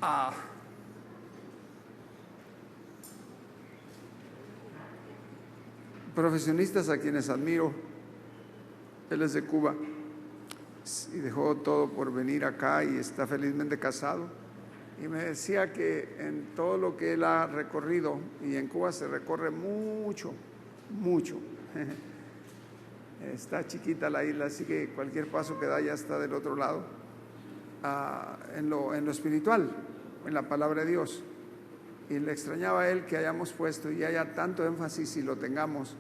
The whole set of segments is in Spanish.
a profesionistas a quienes admiro. Él es de Cuba y dejó todo por venir acá y está felizmente casado. Y me decía que en todo lo que él ha recorrido, y en Cuba se recorre mucho, mucho. Está chiquita la isla, así que cualquier paso que da ya está del otro lado. En lo espiritual, en la palabra de Dios. Y le extrañaba a él que hayamos puesto y haya tanto énfasis y lo tengamos,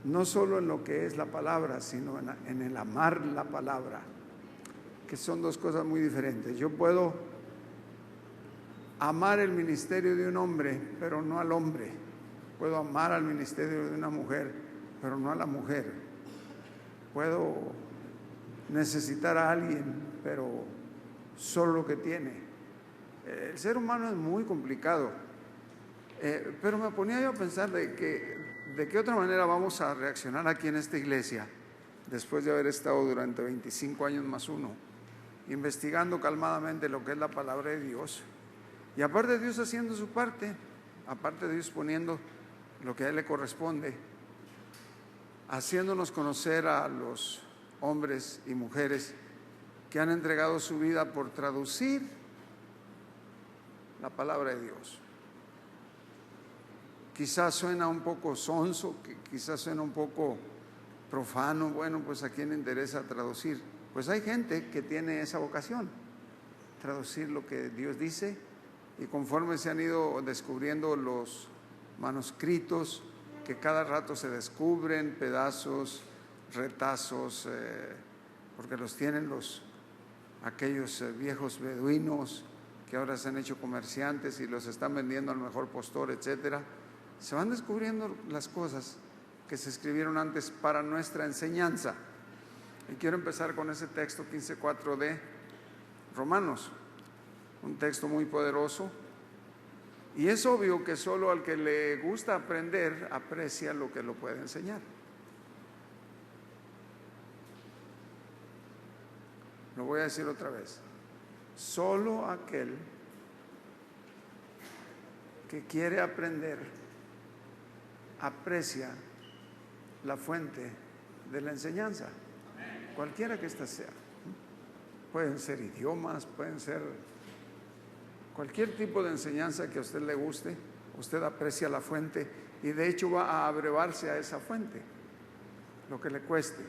no solo en lo que es la palabra, sino en el amar la palabra, que son dos cosas muy diferentes. Yo puedo amar el ministerio de un hombre, pero no al hombre. Puedo amar al ministerio de una mujer, pero no a la mujer. Puedo necesitar a alguien, pero solo lo que tiene. El ser humano es muy complicado, pero me ponía yo a pensar de qué otra manera vamos a reaccionar aquí en esta iglesia, después de haber estado durante 25 años más uno, investigando calmadamente lo que es la palabra de Dios, y aparte de Dios haciendo su parte, aparte de Dios poniendo lo que a Él le corresponde, haciéndonos conocer a los hombres y mujeres que han entregado su vida por traducir la palabra de Dios. Quizás suena un poco sonso, quizás suena un poco profano. Bueno, pues a quién le interesa traducir. Pues hay gente que tiene esa vocación, traducir lo que Dios dice, y conforme se han ido descubriendo los manuscritos, que cada rato se descubren pedazos, retazos, porque los tienen aquellos viejos beduinos que ahora se han hecho comerciantes y los están vendiendo al mejor postor, etcétera. Se van descubriendo las cosas que se escribieron antes para nuestra enseñanza. Y quiero empezar con ese texto 15:4 de Romanos, un texto muy poderoso. Y es obvio que solo al que le gusta aprender aprecia lo que lo puede enseñar. Lo voy a decir otra vez. Solo aquel que quiere aprender aprecia la fuente de la enseñanza, cualquiera que ésta sea. Pueden ser idiomas, pueden ser cualquier tipo de enseñanza que a usted le guste. Usted aprecia la fuente y de hecho va a abrevarse a esa fuente, lo que le cueste.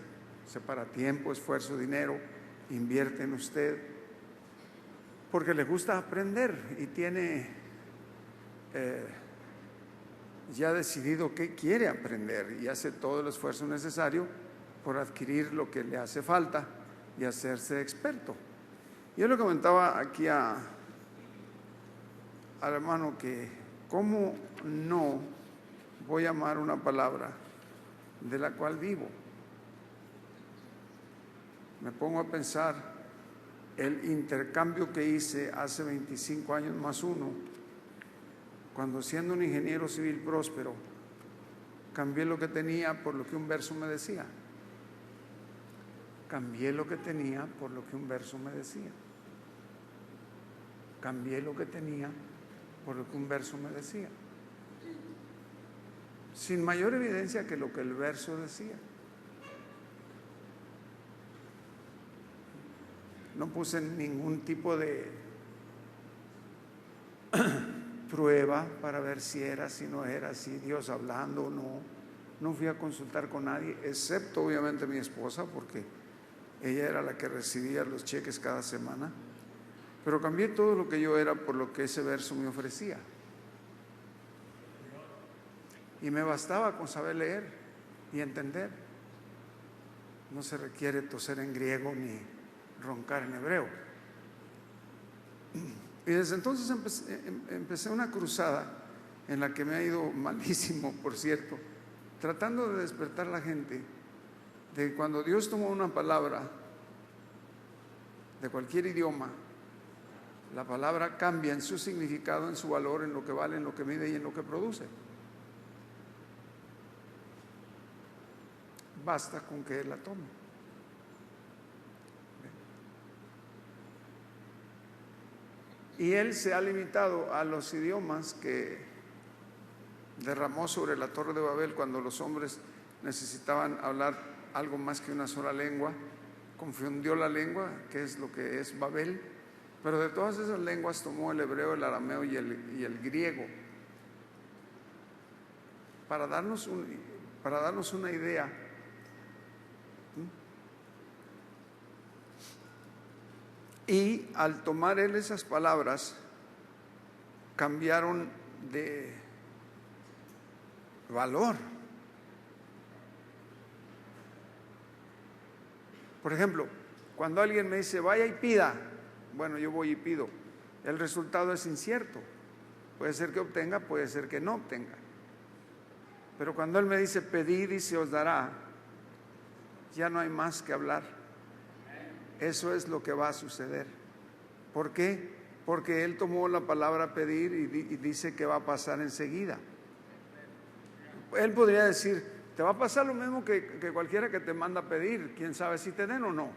Separa tiempo, esfuerzo, dinero, invierte en usted, porque le gusta aprender y tiene ya decidido qué quiere aprender y hace todo el esfuerzo necesario por adquirir lo que le hace falta y hacerse experto. Yo le comentaba aquí al hermano que cómo no voy a amar una palabra de la cual vivo. Me pongo a pensar el intercambio que hice hace 25 años más uno, cuando siendo un ingeniero civil próspero, cambié lo que tenía por lo que un verso me decía. Cambié lo que tenía por lo que un verso me decía. Cambié lo que tenía por lo que un verso me decía. Sin mayor evidencia que lo que el verso decía. No puse ningún tipo de prueba para ver si era, si no era, si Dios hablando o no. No fui a consultar con nadie, excepto obviamente mi esposa, porque ella era la que recibía los cheques cada semana. Pero cambié todo lo que yo era por lo que ese verso me ofrecía. Y me bastaba con saber leer y entender. No se requiere toser en griego ni roncar en hebreo. Y desde entonces empecé una cruzada en la que me ha ido malísimo, por cierto, tratando de despertar a la gente de que cuando Dios toma una palabra de cualquier idioma, la palabra cambia en su significado, en su valor, en lo que vale, en lo que mide y en lo que produce. Basta con que Él la tome. Y Él se ha limitado a los idiomas que derramó sobre la Torre de Babel cuando los hombres necesitaban hablar algo más que una sola lengua. Confundió la lengua, que es lo que es Babel, pero de todas esas lenguas tomó el hebreo, el arameo y el griego para darnos una idea. Y al tomar Él esas palabras, cambiaron de valor. Por ejemplo, cuando alguien me dice, vaya y pida, bueno, yo voy y pido. El resultado es incierto. Puede ser que obtenga, puede ser que no obtenga. Pero cuando Él me dice, pedid y se os dará, ya no hay más que hablar. Eso es lo que va a suceder. ¿Por qué? Porque Él tomó la palabra pedir y dice que va a pasar enseguida. Él podría decir, te va a pasar lo mismo que cualquiera que te manda a pedir, quién sabe si te den o no.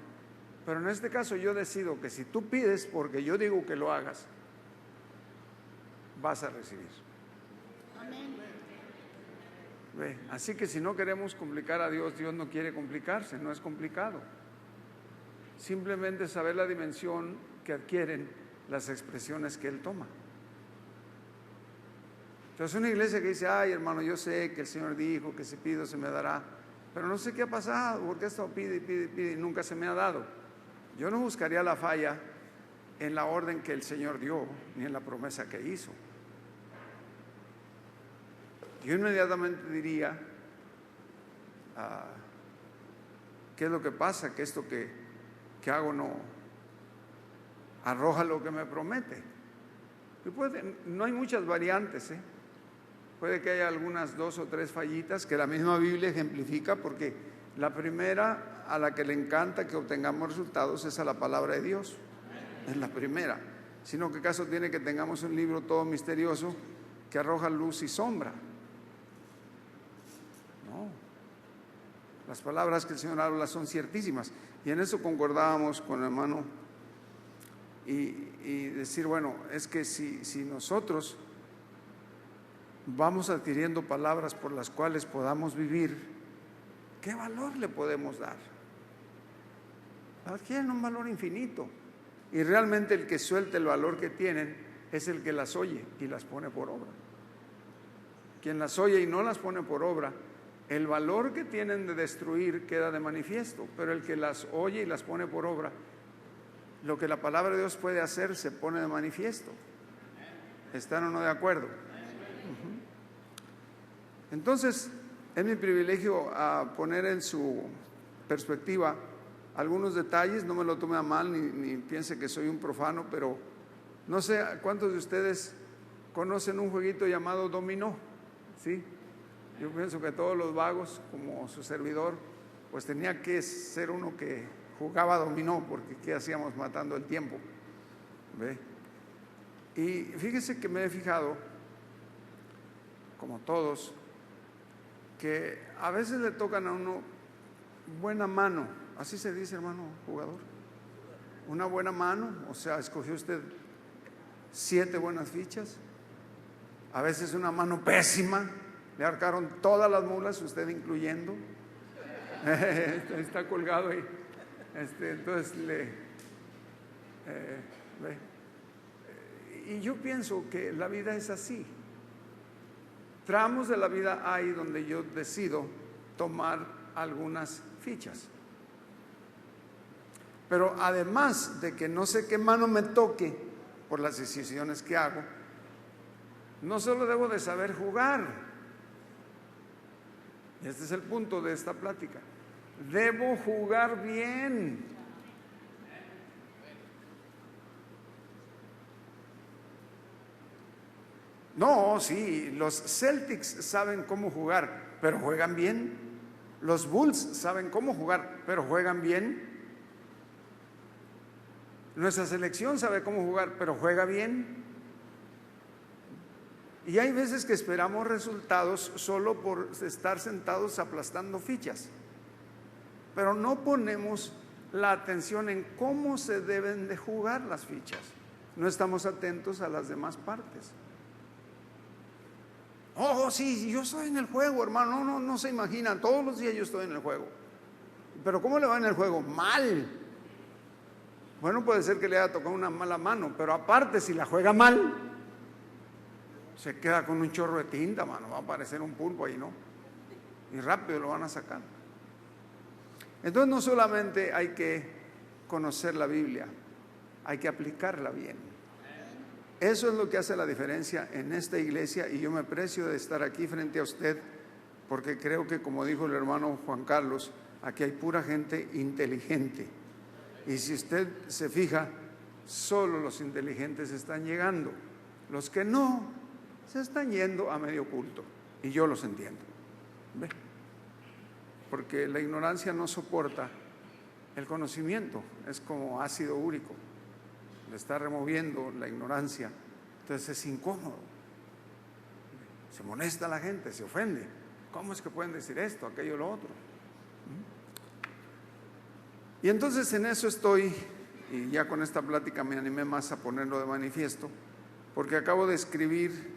Pero en este caso yo decido que si tú pides porque yo digo que lo hagas, vas a recibir. Amén. Así que si no queremos complicar a Dios, Dios no quiere complicarse, no es complicado. Simplemente saber la dimensión que adquieren las expresiones que Él toma. Entonces una iglesia que dice, ay hermano, yo sé que el Señor dijo que si pido se me dará, pero no sé qué ha pasado, porque he estado pide y nunca se me ha dado. Yo no buscaría la falla en la orden que el Señor dio, ni en la promesa que hizo. Yo inmediatamente diría, ¿qué es lo que pasa? Que esto que hago no arroja lo que me promete. Y no hay muchas variantes, Puede que haya algunas 2 o 3 fallitas que la misma Biblia ejemplifica, porque la primera a la que le encanta que obtengamos resultados es a la palabra de Dios. Es la primera. Sino que caso tiene que tengamos un libro todo misterioso que arroja luz y sombra. No. Las palabras que el Señor habla son ciertísimas. Y en eso concordábamos con el hermano y decir, bueno, es que si nosotros vamos adquiriendo palabras por las cuales podamos vivir, ¿qué valor le podemos dar? Adquieren un valor infinito. Y realmente el que suelta el valor que tienen es el que las oye y las pone por obra. Quien las oye y no las pone por obra, el valor que tienen de destruir queda de manifiesto, pero el que las oye y las pone por obra, lo que la palabra de Dios puede hacer se pone de manifiesto. ¿Están o no de acuerdo? Entonces, es mi privilegio poner en su perspectiva algunos detalles. No me lo tome a mal ni piense que soy un profano, pero no sé cuántos de ustedes conocen un jueguito llamado dominó, ¿sí? Yo pienso que todos los vagos, como su servidor, pues tenía que ser uno que jugaba dominó, porque ¿qué hacíamos matando el tiempo? ¿Ve? Y fíjese que me he fijado, como todos, que a veces le tocan a uno buena mano, así se dice, hermano jugador, una buena mano, o sea, escogió usted 7 buenas fichas, a veces una mano pésima, le arcaron todas las mulas, usted incluyendo, está colgado ahí, entonces y yo pienso que la vida es así. Tramos de la vida hay donde yo decido tomar algunas fichas. Pero además de que no sé qué mano me toque por las decisiones que hago, no solo debo de saber jugar. Y este es el punto de esta plática. Debo jugar bien. No, sí, los Celtics saben cómo jugar, pero juegan bien. Los Bulls saben cómo jugar, pero juegan bien. Nuestra selección sabe cómo jugar, pero juega bien. Y hay veces que esperamos resultados solo por estar sentados aplastando fichas, pero no ponemos la atención en cómo se deben de jugar las fichas. no estamos atentos a las demás partes. Oh, sí, yo estoy en el juego, hermano. No se imaginan, todos los días yo estoy en el juego. Pero ¿cómo le va en el juego? Mal. Bueno, puede ser que le haya tocado una mala mano, pero aparte, si la juega mal, se queda con un chorro de tinta, mano. Va a aparecer un pulpo ahí, ¿no? Y rápido lo van a sacar. Entonces no solamente hay que conocer la Biblia, hay que aplicarla bien. Eso es lo que hace la diferencia en esta iglesia, y yo me aprecio de estar aquí frente a usted, porque creo que, como dijo el hermano Juan Carlos, aquí hay pura gente inteligente. Y si usted se fija, solo los inteligentes están llegando. Los que no, se están yendo a medio culto. Y yo los entiendo. ¿Ve? Porque la ignorancia no soporta el conocimiento. Es como ácido úrico. Le está removiendo la ignorancia. Entonces es incómodo. Se molesta la gente, se ofende. ¿Cómo es que pueden decir esto, aquello, lo otro? Y entonces en eso estoy, y ya con esta plática me animé más a ponerlo de manifiesto, porque acabo de escribir,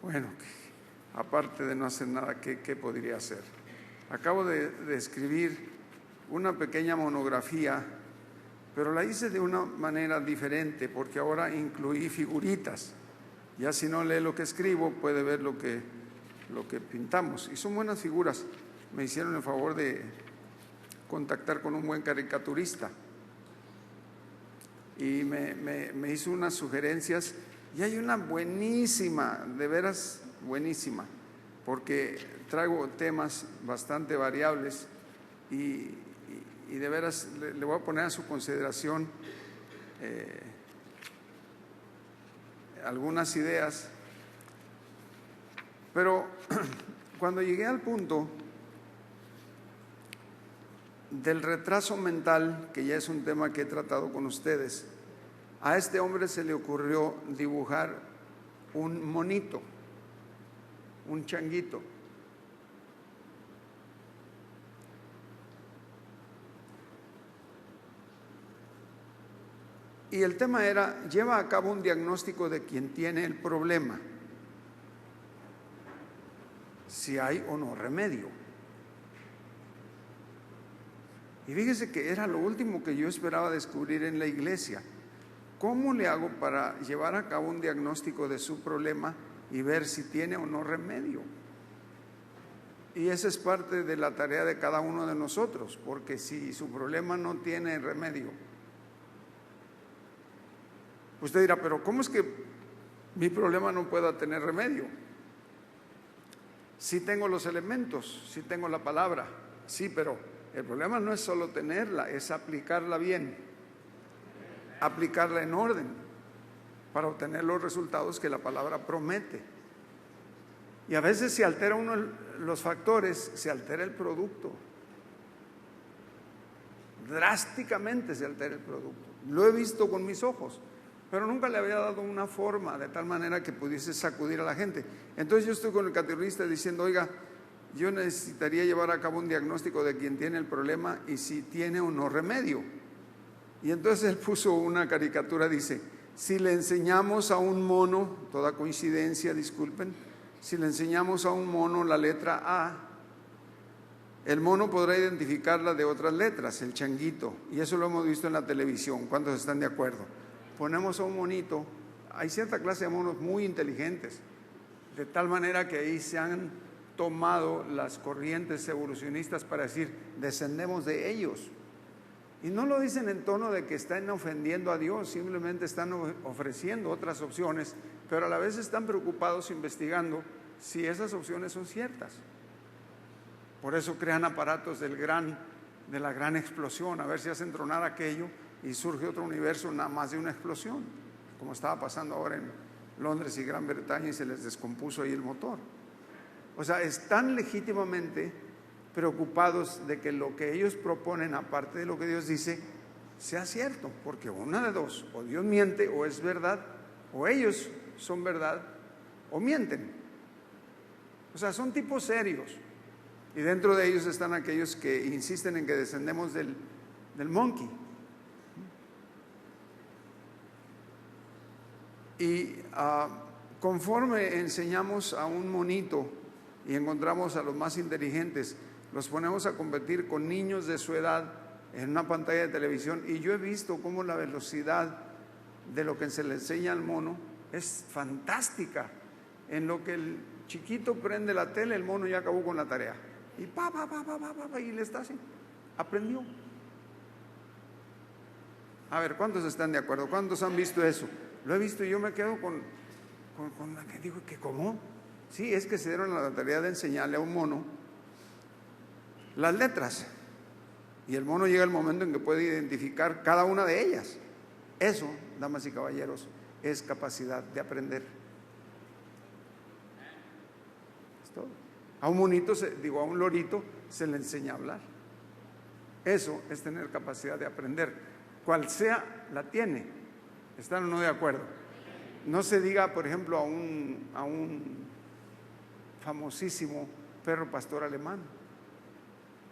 bueno, aparte de no hacer nada, ¿qué podría hacer? Acabo de escribir una pequeña monografía, pero la hice de una manera diferente, porque ahora incluí figuritas. Ya si no lee lo que escribo, puede ver lo que pintamos. Y son buenas figuras. Me hicieron el favor de contactar con un buen caricaturista y me hizo unas sugerencias, y hay una buenísima, de veras buenísima, porque traigo temas bastante variables y de veras le voy a poner a su consideración algunas ideas. Pero cuando llegué al punto del retraso mental, que ya es un tema que he tratado con ustedes, a este hombre se le ocurrió dibujar un monito, un changuito. Y el tema era, lleva a cabo un diagnóstico de quien tiene el problema, si hay o no remedio. Y fíjese que era lo último que yo esperaba descubrir en la iglesia. ¿Cómo le hago para llevar a cabo un diagnóstico de su problema y ver si tiene o no remedio? Y esa es parte de la tarea de cada uno de nosotros, porque si su problema no tiene remedio, usted dirá, pero ¿cómo es que mi problema no pueda tener remedio? Sí tengo los elementos, sí tengo la palabra, sí, pero el problema no es solo tenerla, es aplicarla bien, aplicarla en orden para obtener los resultados que la palabra promete. Y a veces se altera uno los factores, se altera el producto. Drásticamente se altera el producto. Lo he visto con mis ojos, pero nunca le había dado una forma de tal manera que pudiese sacudir a la gente. Entonces yo estoy con el catequista diciendo, oiga, yo necesitaría llevar a cabo un diagnóstico de quien tiene el problema y si tiene o no remedio. Y entonces él puso una caricatura, dice, si le enseñamos a un mono, toda coincidencia, disculpen, si le enseñamos a un mono la letra A, el mono podrá identificarla de otras letras, el changuito, y eso lo hemos visto en la televisión. ¿Cuántos están de acuerdo? Ponemos a un monito, hay cierta clase de monos muy inteligentes, de tal manera que ahí se han tomado las corrientes evolucionistas para decir, descendemos de ellos. Y no lo dicen en tono de que están ofendiendo a Dios, simplemente están ofreciendo otras opciones, pero a la vez están preocupados investigando si esas opciones son ciertas. Por eso crean aparatos de la gran explosión, a ver si hacen tronar aquello y surge otro universo nada más de una explosión, como estaba pasando ahora en Londres y Gran Bretaña, y se les descompuso ahí el motor. O sea, están legítimamente preocupados de que lo que ellos proponen, aparte de lo que Dios dice, sea cierto, porque una de dos, o Dios miente o es verdad, o ellos son verdad o mienten. O sea, son tipos serios, y dentro de ellos están aquellos que insisten en que descendemos del monkey. Y conforme enseñamos a un monito y encontramos a los más inteligentes, los ponemos a competir con niños de su edad en una pantalla de televisión, y yo he visto cómo la velocidad de lo que se le enseña al mono es fantástica. En lo que el chiquito prende la tele, el mono ya acabó con la tarea. Y y le está así. Aprendió. A ver, ¿cuántos están de acuerdo? ¿Cuántos han visto eso? Lo he visto y yo me quedo con la que digo, ¿que cómo? Sí, es que se dieron la tarea de enseñarle a un mono las letras. Y el mono llega el momento en que puede identificar cada una de ellas. Eso, damas y caballeros, es capacidad de aprender. Es todo. A un monito, a un lorito se le enseña a hablar. Eso es tener capacidad de aprender. Cual sea, la tiene. ¿Están o no de acuerdo? No se diga, por ejemplo, a un famosísimo perro pastor alemán.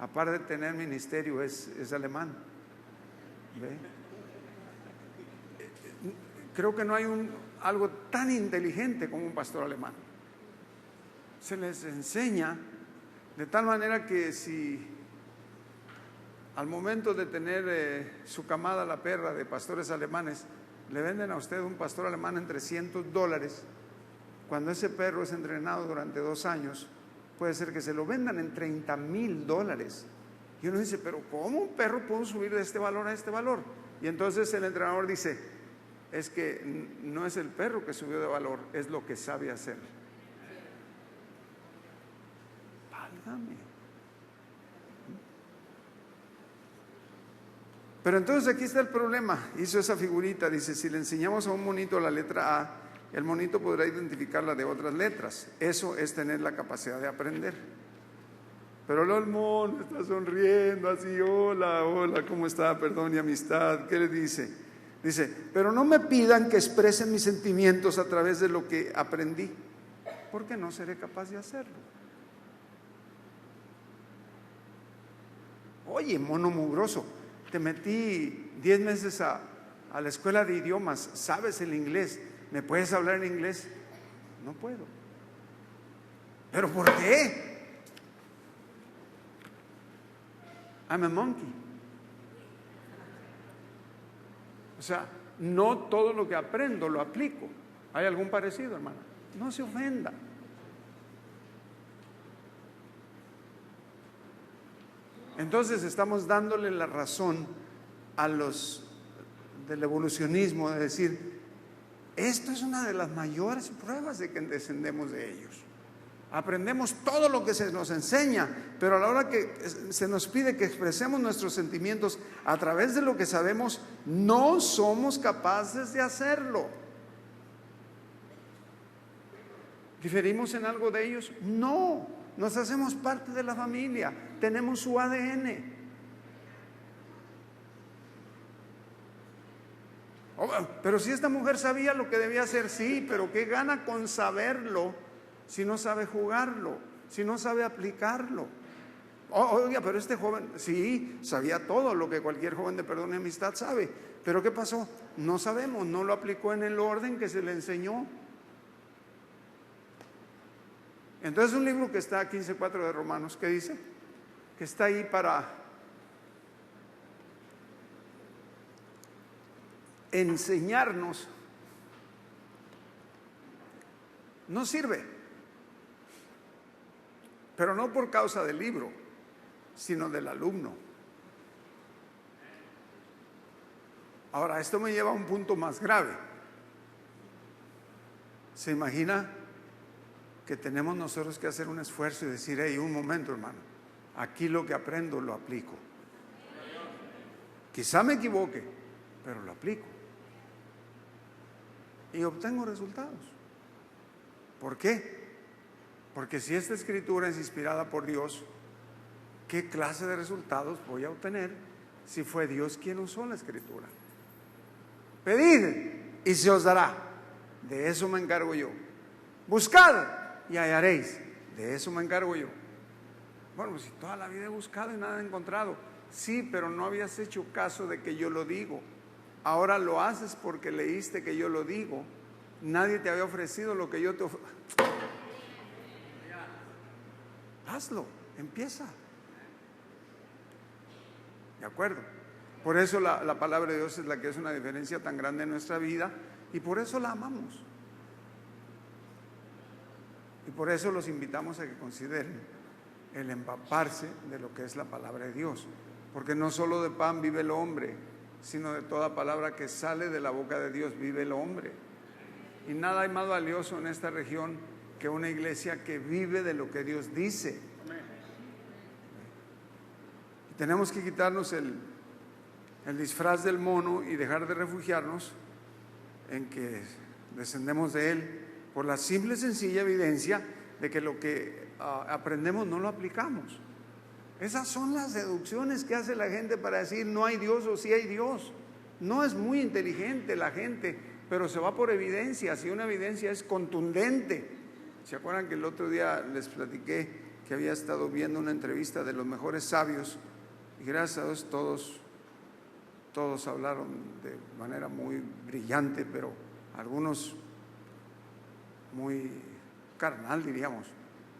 Aparte de tener ministerio, es alemán. ¿Ve? Creo que no hay algo tan inteligente como un pastor alemán. Se les enseña de tal manera que si al momento de tener su camada, la perra de pastores alemanes, le venden a usted un pastor alemán en $300, cuando ese perro es entrenado durante 2 años, puede ser que se lo vendan en $30,000. Y uno dice, pero ¿cómo un perro puede subir de este valor a este valor? Y entonces el entrenador dice, es que no es el perro que subió de valor, es lo que sabe hacer. Válgame. Pero entonces aquí está el problema. Hizo esa figurita, dice, si le enseñamos a un monito la letra A, el monito podrá identificarla de otras letras. Eso es tener la capacidad de aprender. Pero luego el mono está sonriendo así, hola, hola, ¿cómo está? Perdón y amistad. ¿Qué le dice? Dice, pero no me pidan que expresen mis sentimientos a través de lo que aprendí, porque no seré capaz de hacerlo. Oye, mono mugroso, te metí 10 meses a la escuela de idiomas, sabes el inglés, ¿me puedes hablar en inglés? No puedo. ¿Pero por qué? I'm a monkey. O sea, no todo lo que aprendo lo aplico. ¿Hay algún parecido, hermana? No se ofenda. Entonces estamos dándole la razón a los del evolucionismo, de decir, esto es una de las mayores pruebas de que descendemos de ellos. Aprendemos todo lo que se nos enseña, pero a la hora que se nos pide que expresemos nuestros sentimientos a través de lo que sabemos, no somos capaces de hacerlo. ¿Diferimos en algo de ellos? No, nos hacemos parte de la familia, tenemos su ADN. Pero si esta mujer sabía lo que debía hacer, sí, pero ¿qué gana con saberlo si no sabe jugarlo, si no sabe aplicarlo? Oiga, pero este joven, sí, sabía todo lo que cualquier joven de perdón y amistad sabe, pero ¿qué pasó? No sabemos, no lo aplicó en el orden que se le enseñó. Entonces un libro que está 15:4 de Romanos, ¿qué dice? Que está ahí para enseñarnos, no sirve, pero no por causa del libro, sino del alumno. Ahora, esto me lleva a un punto más grave. ¿Se imagina que tenemos nosotros que hacer un esfuerzo y decir, hey, un momento, hermano, aquí lo que aprendo lo aplico? Quizá me equivoque, pero lo aplico y obtengo resultados. ¿Por qué? Porque si esta escritura es inspirada por Dios, ¿qué clase de resultados voy a obtener si fue Dios quien usó la escritura? Pedid y se os dará, de eso me encargo yo. Buscad y hallaréis, de eso me encargo yo. Bueno, pues si toda la vida he buscado y nada he encontrado. Sí, pero no habías hecho caso de que yo lo digo. Ahora lo haces porque leíste que yo lo digo nadie te había ofrecido lo que yo te ofrezco. Hazlo, empieza. ¿De acuerdo? Por eso la palabra de Dios es la que es una diferencia tan grande en nuestra vida y por eso la amamos. Y por eso los invitamos a que consideren el empaparse de lo que es la palabra de Dios. Porque no solo de pan vive el hombre, sino de toda palabra que sale de la boca de Dios vive el hombre. Y nada hay más valioso en esta región que una iglesia que vive de lo que Dios dice. Y tenemos que quitarnos el disfraz del mono y dejar de refugiarnos en que descendemos de él por la simple y sencilla evidencia de que lo que aprendemos no lo aplicamos. Esas son las deducciones que hace la gente para decir no hay Dios o sí hay Dios. No es muy inteligente la gente, pero se va por evidencias y una evidencia es contundente. ¿Se acuerdan que el otro día les platiqué que había estado viendo una entrevista de los mejores sabios? Y gracias a Dios todos hablaron de manera muy brillante, pero algunos muy carnal, diríamos.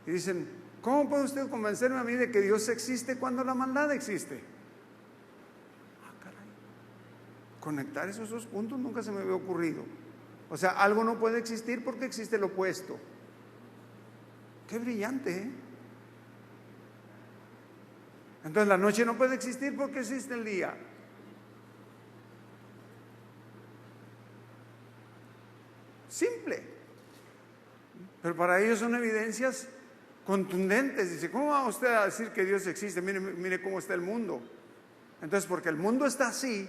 Y dicen, ¿cómo puede usted convencerme a mí de que Dios existe cuando la maldad existe? Ah, caray. Conectar esos dos puntos nunca se me había ocurrido. O sea, algo no puede existir porque existe el opuesto. Qué brillante, ¿eh? Entonces la noche no puede existir porque existe el día. Simple. Pero para ellos son evidencias contundentes. Dice, ¿cómo va usted a decir que Dios existe? Mire cómo está el mundo. Entonces, porque el mundo está así,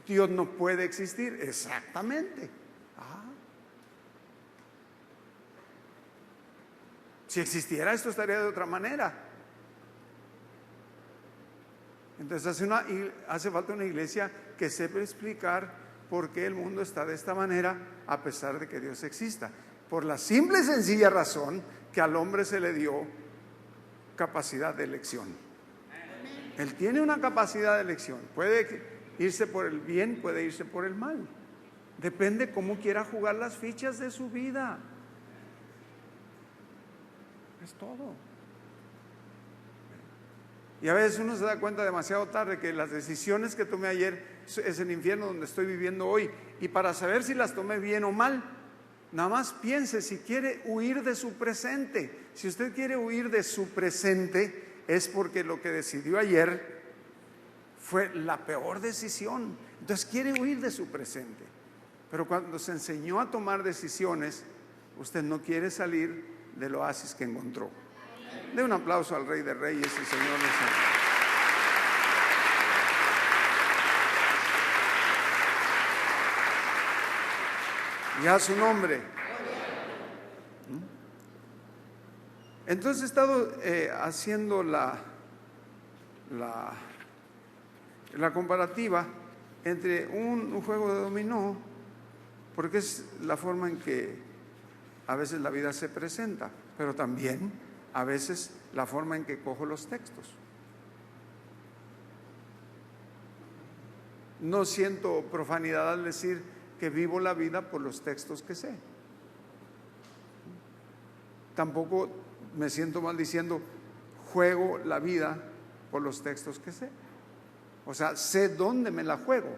Dios no puede existir. Exactamente. Si existiera, esto estaría de otra manera. Entonces hace falta una iglesia que sepa explicar por qué el mundo está de esta manera a pesar de que Dios exista. Por la simple y sencilla razón que al hombre se le dio capacidad de elección. Él tiene una capacidad de elección. Puede irse por el bien, puede irse por el mal. Depende cómo quiera jugar las fichas de su vida. Es todo. Y a veces uno se da cuenta demasiado tarde que las decisiones que tomé ayer es el infierno donde estoy viviendo hoy. Y para saber si las tomé bien o mal, nada más piense si quiere huir de su presente. Si usted quiere huir de su presente, es porque lo que decidió ayer fue la peor decisión. Entonces quiere huir de su presente. Pero cuando se enseñó a tomar decisiones, usted no quiere salir del oasis que encontró. De un aplauso al Rey de Reyes y Señor de Señores. Y a su nombre. Entonces he estado haciendo la comparativa entre un juego de dominó, porque es la forma en que a veces la vida se presenta, pero también a veces la forma en que cojo los textos. No siento profanidad al decir que vivo la vida por los textos que sé. Tampoco me siento mal diciendo juego la vida por los textos que sé. O sea, sé dónde me la juego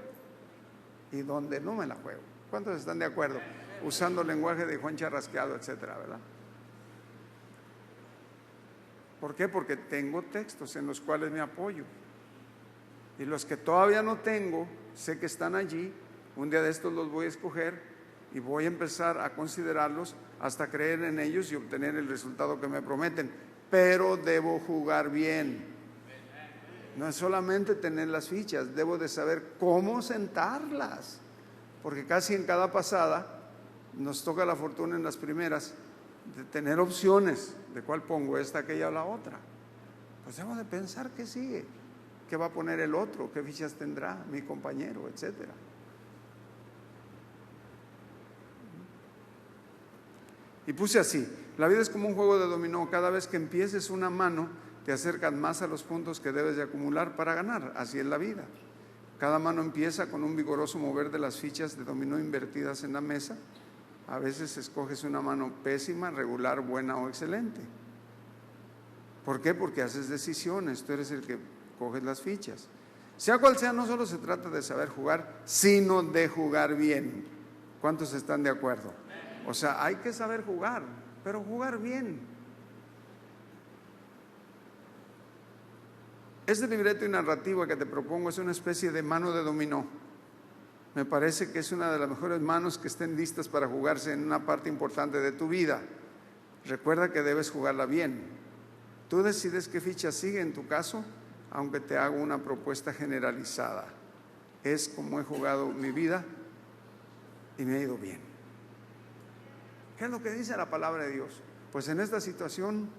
y dónde no me la juego. ¿Cuántos están de acuerdo? Usando el lenguaje de Juan Charrasqueado, etcétera, ¿verdad? ¿Por qué? Porque tengo textos en los cuales me apoyo. Y los que todavía no tengo, sé que están allí. Un día de estos los voy a escoger y voy a empezar a considerarlos hasta creer en ellos y obtener el resultado que me prometen. Pero debo jugar bien. No es solamente tener las fichas, debo de saber cómo sentarlas. Porque casi en cada pasada nos toca la fortuna en las primeras de tener opciones de cuál pongo, esta, aquella o la otra. Pues debo de pensar qué sigue, qué va a poner el otro, qué fichas tendrá mi compañero, etcétera. Y puse así: la vida es como un juego de dominó. Cada vez que empieces una mano te acercas más a los puntos que debes de acumular para ganar. Así es la vida. Cada mano empieza con un vigoroso mover de las fichas de dominó invertidas en la mesa. A veces escoges una mano pésima, regular, buena o excelente. ¿Por qué? Porque haces decisiones, tú eres el que coges las fichas. Sea cual sea, no solo se trata de saber jugar, sino de jugar bien. ¿Cuántos están de acuerdo? O sea, hay que saber jugar, pero jugar bien. Este libreto y narrativa que te propongo es una especie de mano de dominó. Me parece que es una de las mejores manos que estén listas para jugarse en una parte importante de tu vida. Recuerda que debes jugarla bien. Tú decides qué ficha sigue en tu caso, aunque te hago una propuesta generalizada. Es como he jugado mi vida y me ha ido bien. ¿Qué es lo que dice la palabra de Dios? Pues en esta situación,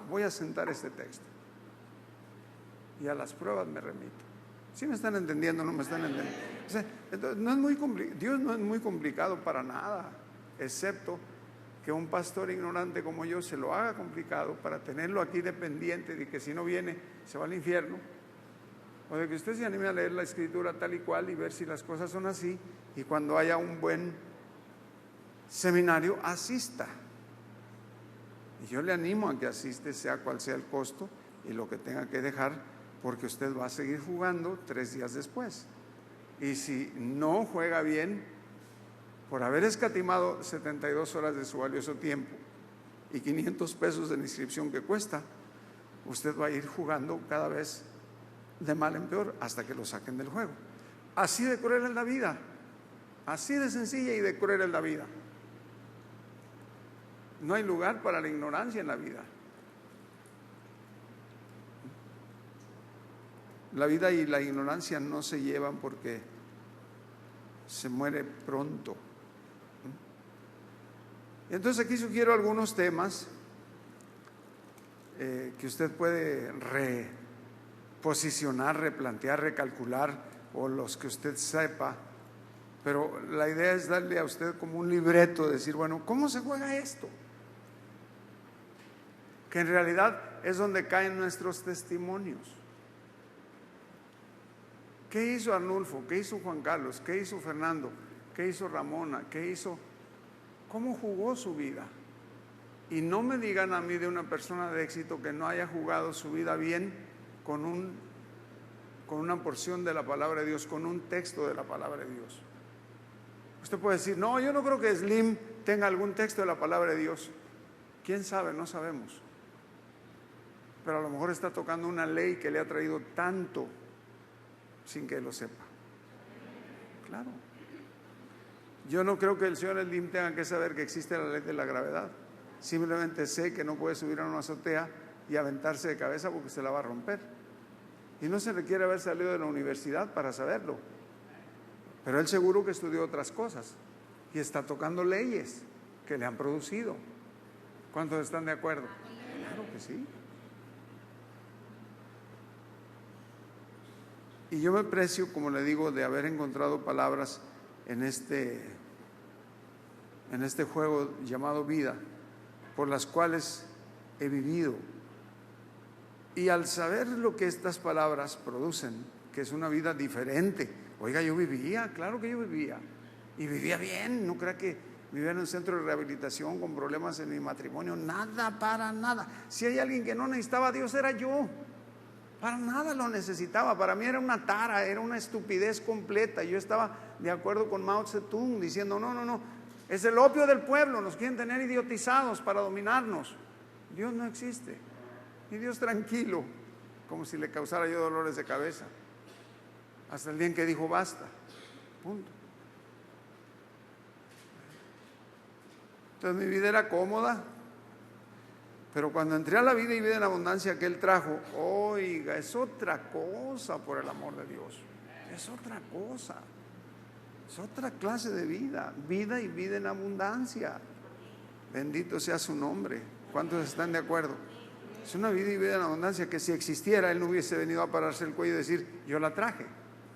voy a sentar este texto. Y a las pruebas me remito. ¿Sí me están entendiendo o no me están entendiendo? O sea, entonces, Dios no es muy complicado para nada, excepto que un pastor ignorante como yo se lo haga complicado para tenerlo aquí dependiente de que si no viene se va al infierno, o de que usted se anime a leer la escritura tal y cual y ver si las cosas son así, y cuando haya un buen seminario asista. Y yo le animo a que asiste, sea cual sea el costo y lo que tenga que dejar, porque usted va a seguir jugando 3 días después. Y si no juega bien, por haber escatimado 72 horas de su valioso tiempo y 500 pesos de la inscripción que cuesta, usted va a ir jugando cada vez de mal en peor hasta que lo saquen del juego. Así de cruel es la vida, así de sencilla y de cruel es la vida. No hay lugar para la ignorancia en la vida. La vida y la ignorancia no se llevan porque se muere pronto. Entonces aquí sugiero algunos temas que usted puede reposicionar, replantear, recalcular, o los que usted sepa, pero la idea es darle a usted como un libreto, decir, bueno, ¿cómo se juega esto? Que en realidad es donde caen nuestros testimonios. ¿Qué hizo Arnulfo? ¿Qué hizo Juan Carlos? ¿Qué hizo Fernando? ¿Qué hizo Ramona? ¿Qué hizo? ¿Cómo jugó su vida? Y no me digan a mí de una persona de éxito que no haya jugado su vida bien con una porción de la palabra de Dios, con un texto de la palabra de Dios. Usted puede decir, no, yo no creo que Slim tenga algún texto de la palabra de Dios. ¿Quién sabe? No sabemos. Pero a lo mejor está tocando una ley que le ha traído tanto sin que lo sepa. Claro. Yo no creo que el señor Slim tenga que saber que existe la ley de la gravedad. Simplemente sé que no puede subir a una azotea y aventarse de cabeza porque se la va a romper. Y no se requiere haber salido de la universidad para saberlo. Pero él seguro que estudió otras cosas y está tocando leyes que le han producido. ¿Cuántos están de acuerdo? Claro que sí. Y yo me precio, como le digo, de haber encontrado palabras en este juego llamado vida, por las cuales he vivido. Y al saber lo que estas palabras producen, que es una vida diferente, oiga, yo vivía, claro que yo vivía, y vivía bien, no crea que vivía en un centro de rehabilitación con problemas en mi matrimonio, nada, para nada. Si hay alguien que no necesitaba a Dios era yo. Para nada lo necesitaba, para mí era una tara, era una estupidez completa. Yo estaba de acuerdo con Mao Zedong diciendo, no, es el opio del pueblo, nos quieren tener idiotizados para dominarnos. Dios no existe, y Dios tranquilo, como si le causara yo dolores de cabeza, hasta el día en que dijo basta, punto. Entonces mi vida era cómoda. Pero cuando entré a la vida y vida en abundancia que Él trajo, oiga, es otra cosa, por el amor de Dios. Es otra cosa. Es otra clase de vida. Vida y vida en abundancia. Bendito sea su nombre. ¿Cuántos están de acuerdo? Es una vida y vida en abundancia que si existiera, Él no hubiese venido a pararse el cuello y decir, yo la traje.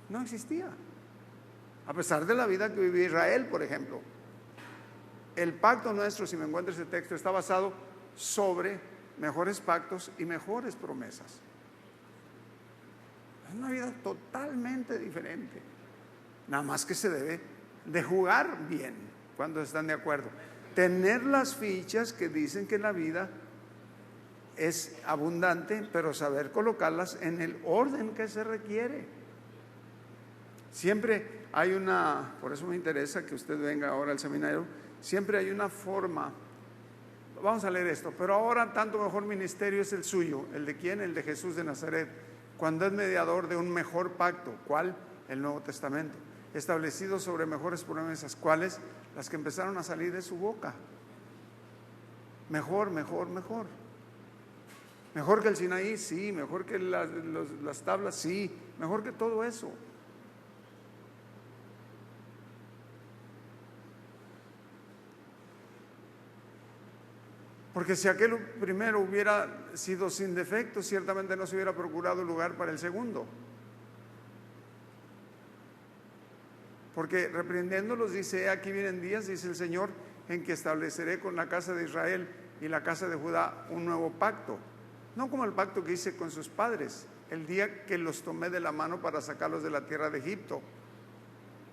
No existía. A pesar de la vida que vivía Israel, por ejemplo. El pacto nuestro, si me encuentro ese texto, está basado sobre mejores pactos y mejores promesas. Es una vida totalmente diferente. Nada más que se debe de jugar bien. ¿Cuántos están de acuerdo? Tener las fichas que dicen que la vida es abundante, pero saber colocarlas en el orden que se requiere. Siempre hay una, por eso me interesa que usted venga ahora al seminario, siempre hay una forma. Vamos a leer esto, pero ahora tanto mejor ministerio es el suyo. ¿El de quién? El de Jesús de Nazaret, cuando es mediador de un mejor pacto. ¿Cuál? El Nuevo Testamento, establecido sobre mejores promesas. ¿Cuáles? Las que empezaron a salir de su boca. Mejor, mejor, mejor. Mejor que el Sinaí, sí. Mejor que las tablas, sí. Mejor que todo eso. Porque si aquel primero hubiera sido sin defecto, ciertamente no se hubiera procurado lugar para el segundo. Porque reprendiéndolos dice: aquí vienen días, dice el Señor, en que estableceré con la casa de Israel y la casa de Judá un nuevo pacto. No como el pacto que hice con sus padres, el día que los tomé de la mano para sacarlos de la tierra de Egipto.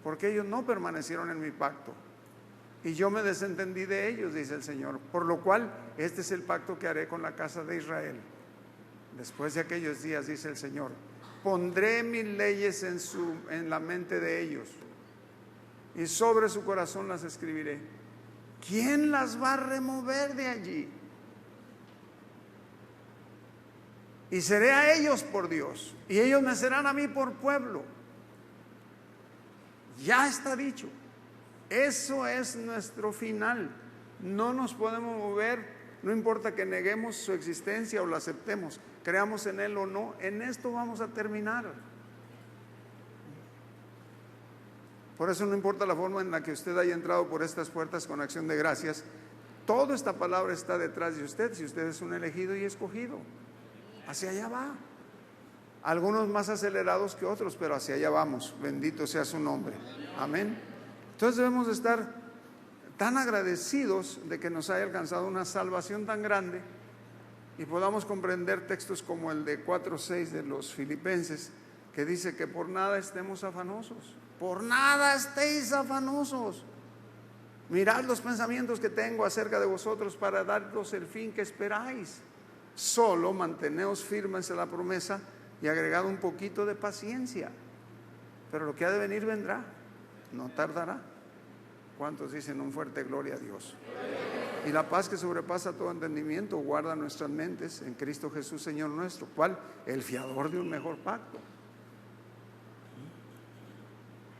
Porque ellos no permanecieron en mi pacto. Y yo me desentendí de ellos, dice el Señor. Por lo cual, este es el pacto que haré con la casa de Israel. Después de aquellos días, dice el Señor, pondré mis leyes en la mente de ellos, y sobre su corazón las escribiré. ¿Quién las va a remover de allí? Y seré a ellos por Dios, y ellos me serán a mí por pueblo. Ya está dicho. Eso es nuestro final. No nos podemos mover, no importa que neguemos su existencia o la aceptemos, creamos en Él o no, en esto vamos a terminar. Por eso no importa la forma en la que usted haya entrado por estas puertas con acción de gracias, toda esta palabra está detrás de usted, si usted es un elegido y escogido. Hacia allá va. Algunos más acelerados que otros, pero hacia allá vamos. Bendito sea su nombre. Amén. Entonces debemos de estar tan agradecidos de que nos haya alcanzado una salvación tan grande y podamos comprender textos como el de 4:6 de los Filipenses, que dice que por nada estemos afanosos. Por nada estéis afanosos. Mirad los pensamientos que tengo acerca de vosotros para daros el fin que esperáis. Solo manteneos firmes en la promesa y agregad un poquito de paciencia. Pero lo que ha de venir vendrá. No tardará. ¿Cuántos dicen un fuerte gloria a Dios? Y la paz que sobrepasa todo entendimiento guarda nuestras mentes en Cristo Jesús, Señor nuestro. ¿Cuál? El fiador de un mejor pacto.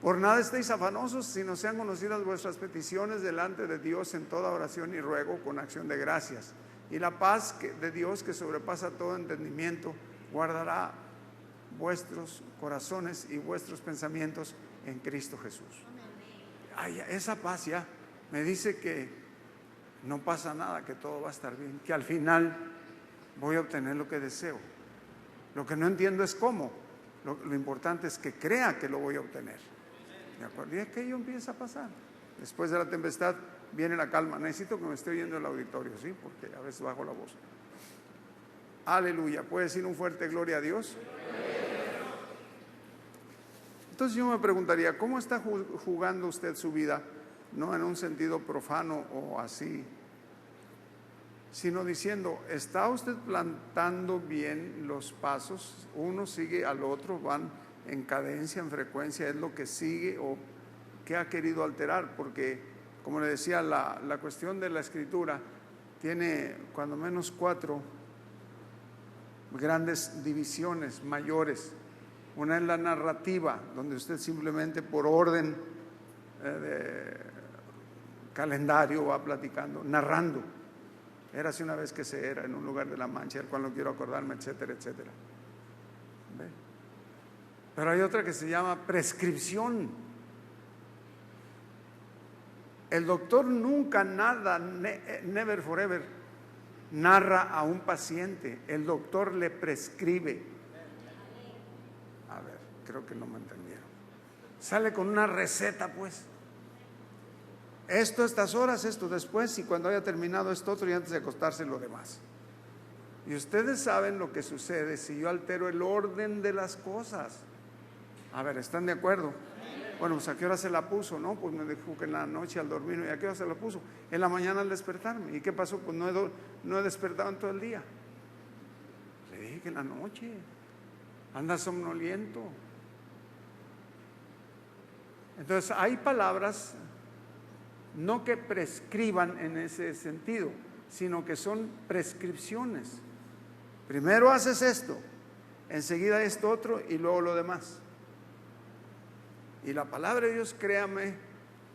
Por nada estéis afanosos, sino sean conocidas vuestras peticiones delante de Dios en toda oración y ruego con acción de gracias. Y la paz de Dios que sobrepasa todo entendimiento guardará vuestros corazones y vuestros pensamientos en Cristo Jesús. Ay, esa paz ya me dice que no pasa nada, que todo va a estar bien, que al final voy a obtener lo que deseo. Lo que no entiendo es cómo. Lo importante es que crea que lo voy a obtener. ¿De acuerdo? Y aquello empieza a pasar. Después de la tempestad viene la calma. Necesito que me esté oyendo el auditorio, ¿sí? Porque a veces bajo la voz. Aleluya. ¿Puede decir un fuerte gloria a Dios? Entonces yo me preguntaría, ¿cómo está jugando usted su vida? No en un sentido profano o así, sino diciendo, ¿está usted plantando bien los pasos? Uno sigue al otro, van en cadencia, en frecuencia, ¿es lo que sigue o qué ha querido alterar? Porque, como le decía, la cuestión de la escritura tiene cuando menos 4 grandes divisiones mayores. Una es la narrativa, donde usted simplemente por orden de calendario va platicando, narrando. Érase una vez que se era en un lugar de la Mancha, del cual no quiero acordarme, etcétera, etcétera. ¿Ve? Pero hay otra que se llama prescripción. El doctor nunca nada, never forever, narra a un paciente. El doctor le prescribe. A ver, creo que no me entendieron. Sale con una receta, pues. Esto a estas horas, esto después, y cuando haya terminado esto otro, y antes de acostarse lo demás. Y ustedes saben lo que sucede si yo altero el orden de las cosas. A ver, ¿están de acuerdo? Bueno, pues ¿a qué hora se la puso? No, pues me dijo que en la noche al dormir. ¿Y a qué hora se la puso? En la mañana al despertarme. ¿Y qué pasó? Pues no he despertado en todo el día. Le dije que en la noche. Anda somnoliento. Entonces hay palabras no que prescriban en ese sentido, sino que son prescripciones. Primero haces esto, enseguida esto otro y luego lo demás. Y la palabra de Dios, créame,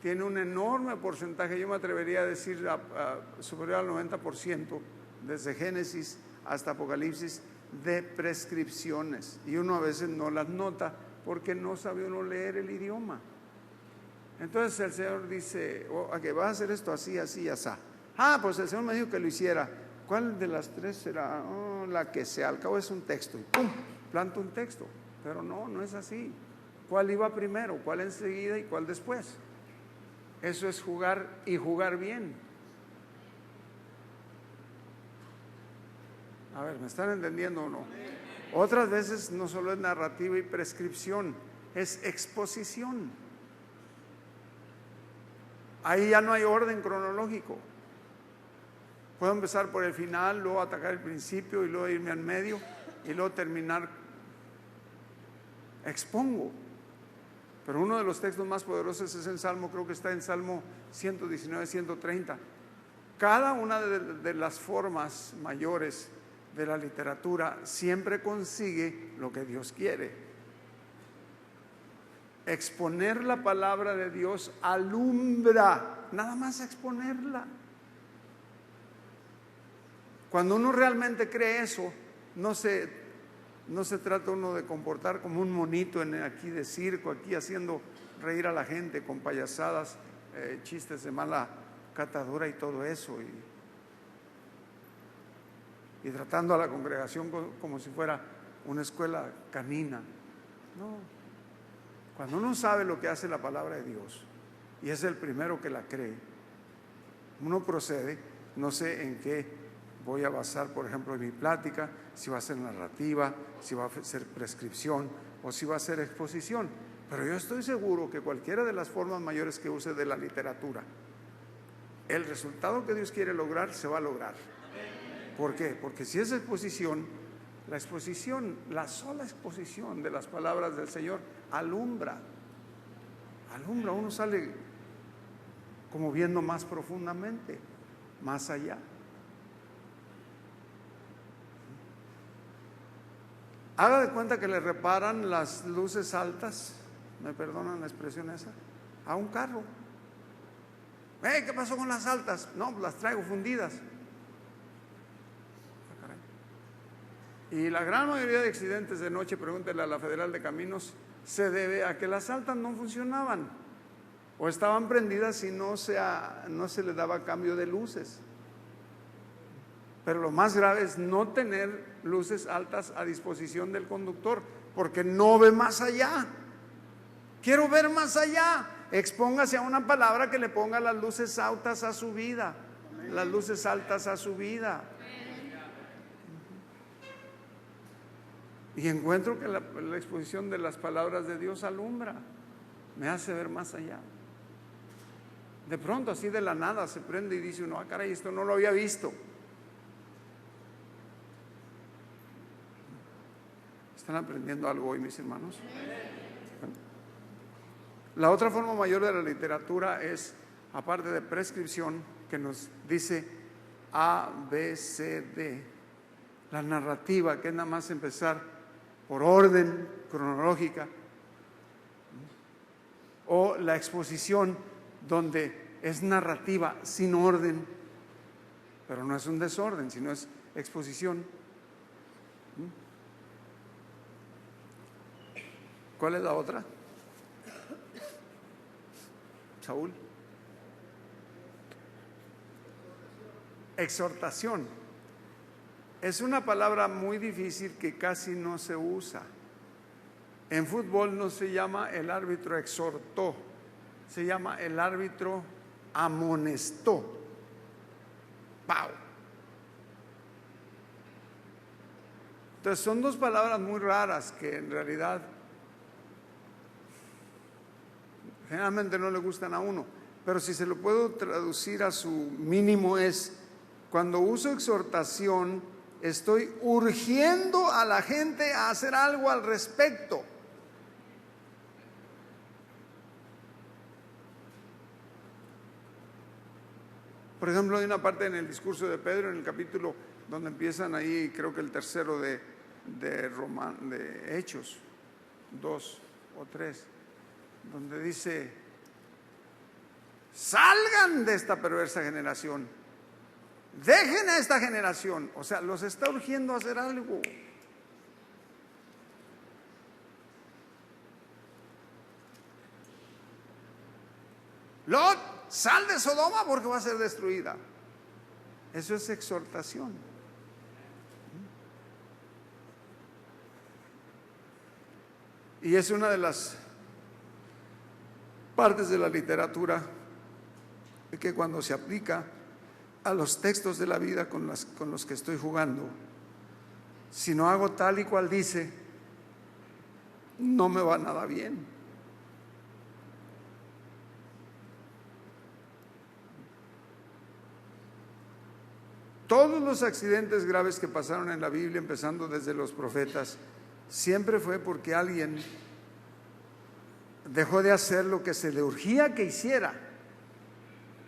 tiene un enorme porcentaje, yo me atrevería a decir superior al 90%, desde Génesis hasta Apocalipsis, de prescripciones. Y uno a veces no las nota porque no sabe uno leer el idioma. Entonces el Señor dice, que vas a hacer esto así, así, así. Pues el Señor me dijo que lo hiciera. ¿Cuál de las tres será? La que sea, al cabo es un texto. Y ¡pum! Planta un texto. Pero no es así. ¿Cuál iba primero? ¿Cuál enseguida y cuál después? Eso es jugar y jugar bien. A ver, ¿me están entendiendo o no? Otras veces no solo es narrativa y prescripción, es exposición. Ahí ya no hay orden cronológico. Puedo empezar por el final, luego atacar el principio y luego irme al medio y luego terminar. Expongo. Pero uno de los textos más poderosos es en Salmo, creo que está en Salmo 119, 130. Cada una de las formas mayores de la literatura siempre consigue lo que Dios quiere. Exponer la palabra de Dios alumbra, nada más exponerla. Cuando uno realmente cree eso, no se trata uno de comportar como un monito aquí de circo, aquí haciendo reír a la gente con payasadas, chistes de mala catadura y todo eso, y tratando a la congregación como si fuera una escuela canina. No. Cuando uno sabe lo que hace la palabra de Dios y es el primero que la cree, uno procede. No sé en qué voy a basar, por ejemplo, en mi plática, si va a ser narrativa, si va a ser prescripción o si va a ser exposición, pero yo estoy seguro que cualquiera de las formas mayores que use de la literatura, el resultado que Dios quiere lograr se va a lograr. ¿Por qué? Porque si es exposición, la sola exposición de las palabras del Señor alumbra, uno sale como viendo más profundamente, más allá. Haga de cuenta que le reparan las luces altas, me perdonan la expresión esa, a un carro. ¿Qué pasó con las altas? No, las traigo fundidas. Y la gran mayoría de accidentes de noche, pregúntele a la Federal de Caminos, se debe a que las altas no funcionaban o estaban prendidas y no se le daba cambio de luces. Pero lo más grave es no tener luces altas a disposición del conductor, porque no ve más allá. Quiero ver más allá. Expóngase a una palabra que le ponga las luces altas a su vida. Las luces altas a su vida. Y encuentro que la exposición de las palabras de Dios alumbra, me hace ver más allá. De pronto, así de la nada, se prende y dice uno, caray, esto no lo había visto. ¿Están aprendiendo algo hoy, mis hermanos? La otra forma mayor de la literatura es, aparte de prescripción, que nos dice A, B, C, D. La narrativa, que es nada más empezar por orden cronológica, o la exposición, donde es narrativa sin orden, pero no es un desorden, sino es exposición. ¿Cuál es la otra? Saúl. Exhortación. Es una palabra muy difícil que casi no se usa. En fútbol no se llama el árbitro exhortó, se llama el árbitro amonestó. ¡Pau! Entonces son dos palabras muy raras que en realidad generalmente no le gustan a uno, pero si se lo puedo traducir a su mínimo es, cuando uso exhortación, estoy urgiendo a la gente a hacer algo al respecto. Por ejemplo, hay una parte en el discurso de Pedro, en el capítulo donde empiezan ahí, creo que el tercero de Hechos 2 o 3, donde dice: salgan de esta perversa generación, dejen a esta generación. O sea, los está urgiendo a hacer algo. Lot, sal de Sodoma porque va a ser destruida. Eso es exhortación. Y es una de las partes de la literatura que cuando se aplica a los textos de la vida con los que estoy jugando, si no hago tal y cual dice, no me va nada bien. Todos los accidentes graves que pasaron en la Biblia, empezando desde los profetas, siempre fue porque alguien dejó de hacer lo que se le urgía que hiciera.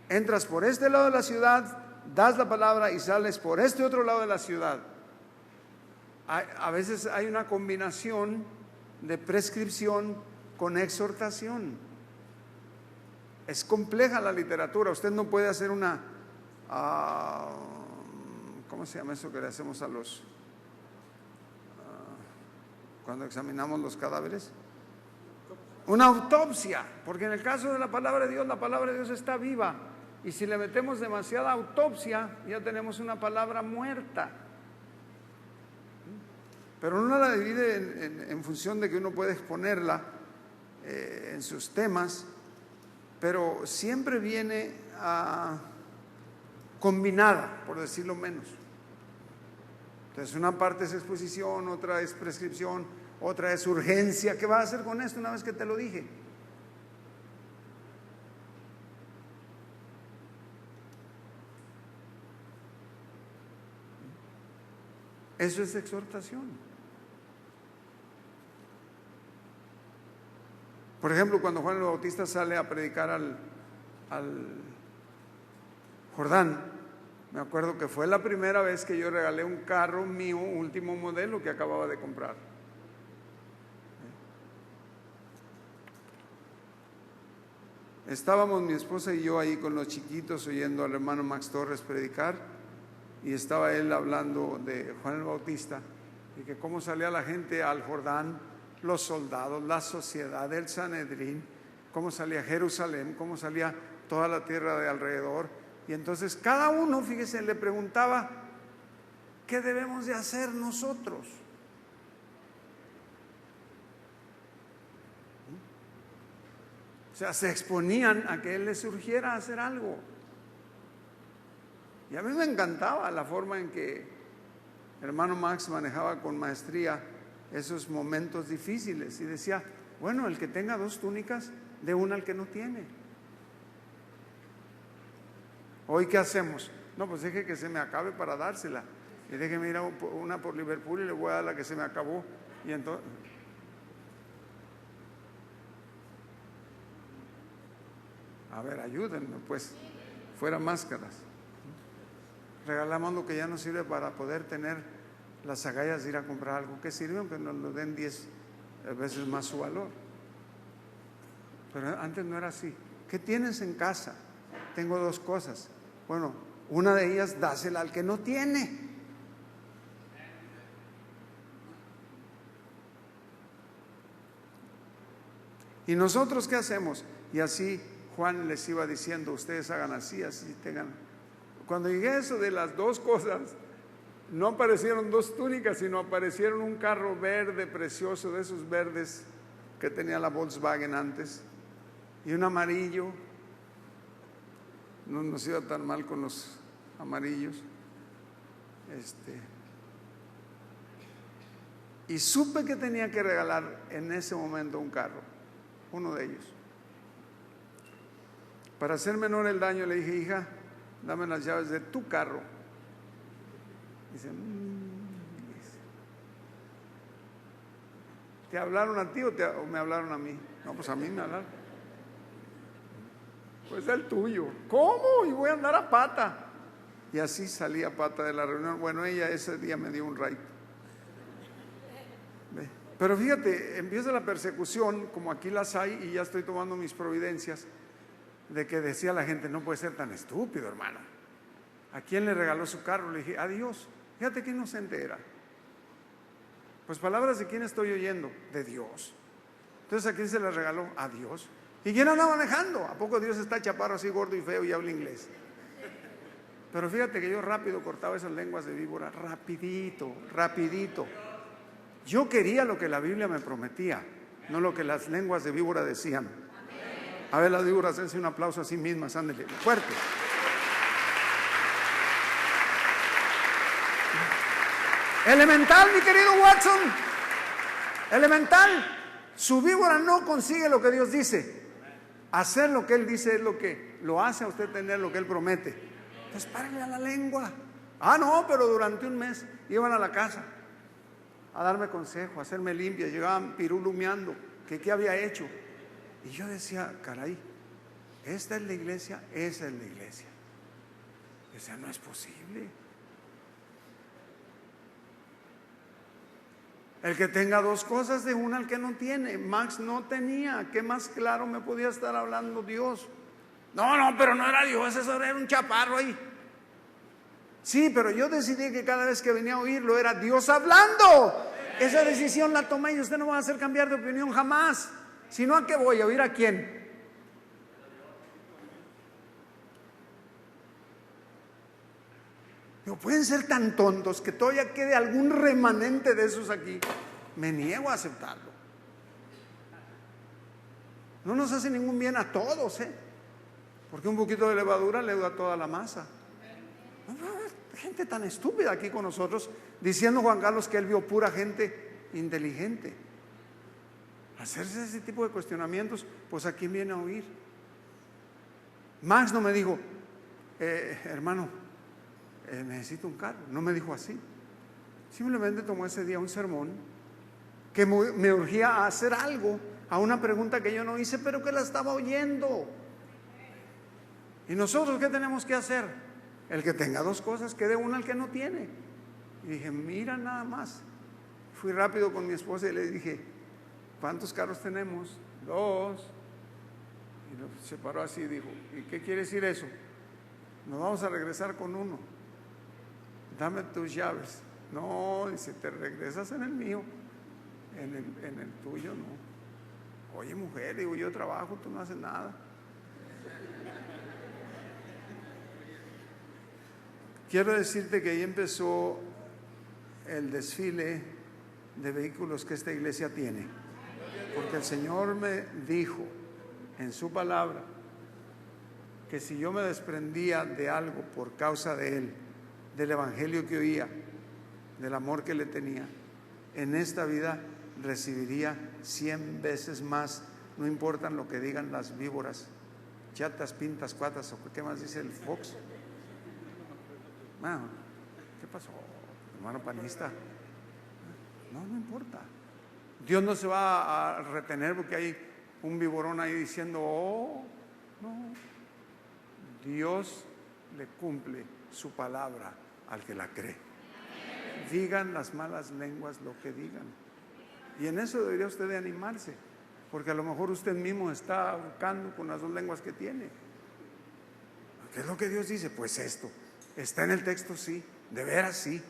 Entras por este lado de la ciudad, das la palabra y sales por este otro lado de la ciudad. A veces hay una combinación de prescripción con exhortación. Es compleja la literatura. Usted no puede hacer una ¿cómo se llama eso que le hacemos a los cuando examinamos los cadáveres? Una autopsia, porque en el caso de la palabra de Dios, la palabra de Dios está viva, y si le metemos demasiada autopsia, ya tenemos una palabra muerta. Pero uno la divide en función de que uno puede exponerla en sus temas, pero siempre viene combinada, por decirlo menos. Entonces una parte es exposición, otra es prescripción, otra es urgencia. ¿Qué vas a hacer con esto una vez que te lo dije? Eso es exhortación. Por ejemplo, cuando Juan el Bautista sale a predicar al Jordán, me acuerdo que fue la primera vez que yo regalé un carro mío, último modelo, que acababa de comprar. Estábamos mi esposa y yo ahí con los chiquitos oyendo al hermano Max Torres predicar, y estaba él hablando de Juan el Bautista y que cómo salía la gente al Jordán, los soldados, la sociedad, el Sanedrín, cómo salía Jerusalén, cómo salía toda la tierra de alrededor. Y entonces cada uno, fíjese, le preguntaba: ¿qué debemos de hacer nosotros? O sea, se exponían a que él les surgiera a hacer algo. Y a mí me encantaba la forma en que el hermano Max manejaba con maestría esos momentos difíciles, y decía: bueno, el que tenga 2 túnicas, dé una al que no tiene. ¿Hoy qué hacemos? No, pues deje que se me acabe para dársela, y déjeme ir a una por Liverpool y le voy a dar la que se me acabó. Y entonces, a ver, ayúdenme pues, fuera máscaras. Regalamos lo que ya no sirve para poder tener las agallas de ir a comprar algo que sirve, aunque nos lo den 10 veces más su valor. Pero antes no era así. ¿Qué tienes en casa? Tengo 2 cosas. Bueno, una de ellas dásela al que no tiene. ¿Y nosotros qué hacemos? Y así Juan les iba diciendo: ustedes hagan así, así tengan. Cuando llegué a eso de las 2 cosas, no aparecieron 2 túnicas, sino aparecieron un carro verde precioso, de esos verdes que tenía la Volkswagen antes, y un amarillo. No nos iba tan mal con los amarillos. Y supe que tenía que regalar en ese momento un carro, uno de ellos. Para hacer menor el daño le dije: hija, dame las llaves de tu carro. Dice: ¿te hablaron a ti o me hablaron a mí? No, pues a mí me hablaron. Pues el tuyo. ¿Cómo? Y voy a andar a pata. Y así salí a pata de la reunión. Bueno, ella ese día me dio un ride. Pero fíjate, empieza la persecución, como aquí las hay, y ya estoy tomando mis providencias, de que decía la gente: no puede ser tan estúpido, hermano. ¿A quién le regaló su carro? Le dije: a Dios. Fíjate qué inocente era. Pues palabras de quién estoy oyendo, de Dios. Entonces, ¿a quién se le regaló? A Dios. ¿Y quién anda manejando? ¿A poco Dios está chaparro así, gordo y feo y habla inglés? Pero fíjate que yo rápido cortaba esas lenguas de víbora, rapidito, rapidito. Yo quería lo que la Biblia me prometía, no lo que las lenguas de víbora decían. A ver, las víboras, dense un aplauso a sí mismas, ándale, fuerte. Elemental, mi querido Watson. Elemental. Su víbora no consigue lo que Dios dice. Hacer lo que Él dice es lo que lo hace a usted tener lo que Él promete. Pues párale a la lengua. Ah, no, pero durante un mes iban a la casa a darme consejo, a hacerme limpia. Llegaban pirulumeando que qué había hecho. Y yo decía: caray, esta es la iglesia, esa es la iglesia. O sea, no es posible. El que tenga dos cosas de una, el que no tiene. Max no tenía. ¿Qué más claro me podía estar hablando Dios? No, pero no era Dios, eso era un chaparro ahí. Sí, pero yo decidí que cada vez que venía a oírlo era Dios hablando. Esa decisión la tomé y usted no va a hacer cambiar de opinión jamás. Si no, ¿a qué voy? ¿A oír a quién? No pueden ser tan tontos que todavía quede algún remanente de esos aquí. Me niego a aceptarlo. No nos hace ningún bien a todos, porque un poquito de levadura leuda toda la masa. Gente tan estúpida aquí con nosotros, diciendo Juan Carlos que él vio pura gente inteligente. Hacerse ese tipo de cuestionamientos, pues ¿a quién viene a oír? Max no me dijo: hermano, necesito un carro. No me dijo así. Simplemente tomó ese día un sermón que me urgía a hacer algo, a una pregunta que yo no hice, pero que la estaba oyendo. ¿Y nosotros qué tenemos que hacer? El que tenga dos cosas, que dé una al que no tiene. Y dije: mira nada más. Fui rápido con mi esposa y le dije: ¿cuántos carros tenemos? 2. Y se paró así y dijo: ¿y qué quiere decir eso? Nos vamos a regresar con uno. Dame tus llaves. No, dice: te regresas en el mío, en el tuyo no. Oye, mujer, digo, yo trabajo, tú no haces nada. Quiero decirte que ahí empezó el desfile de vehículos que esta iglesia tiene, porque el Señor me dijo en su palabra que si yo me desprendía de algo por causa de Él, del evangelio que oía, del amor que le tenía, en esta vida recibiría 100 veces más. No importan lo que digan las víboras, chatas, pintas, cuatas, o qué más dice el Fox. Bueno, ¿qué pasó, hermano panista? No importa. Dios no se va a retener porque hay un viborón ahí diciendo: oh, no. Dios le cumple su palabra al que la cree. Digan las malas lenguas lo que digan. Y en eso debería usted de animarse, porque a lo mejor usted mismo está ahorcando con las dos lenguas que tiene. ¿Qué es lo que Dios dice? Pues esto. ¿Está en el texto? Sí. ¿De veras? Sí.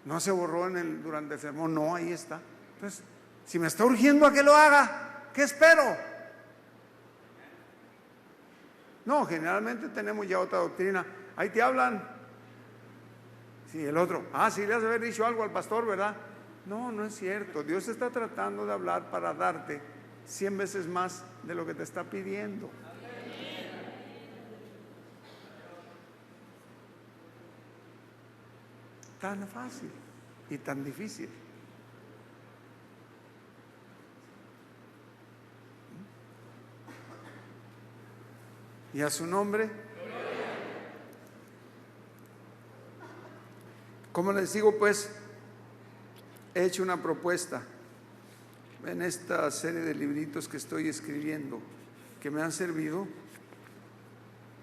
¿No se borró durante el sermón? No, ahí está. Entonces, si me está urgiendo a que lo haga, ¿qué espero? No, generalmente tenemos ya otra doctrina. Ahí te hablan. Sí, el otro: sí, le has de haber dicho algo al pastor, ¿verdad? No es cierto. Dios está tratando de hablar para darte 100 veces más de lo que te está pidiendo. Tan fácil y tan difícil. Y a su nombre. Como les digo, pues, he hecho una propuesta en esta serie de libritos que estoy escribiendo, que me han servido.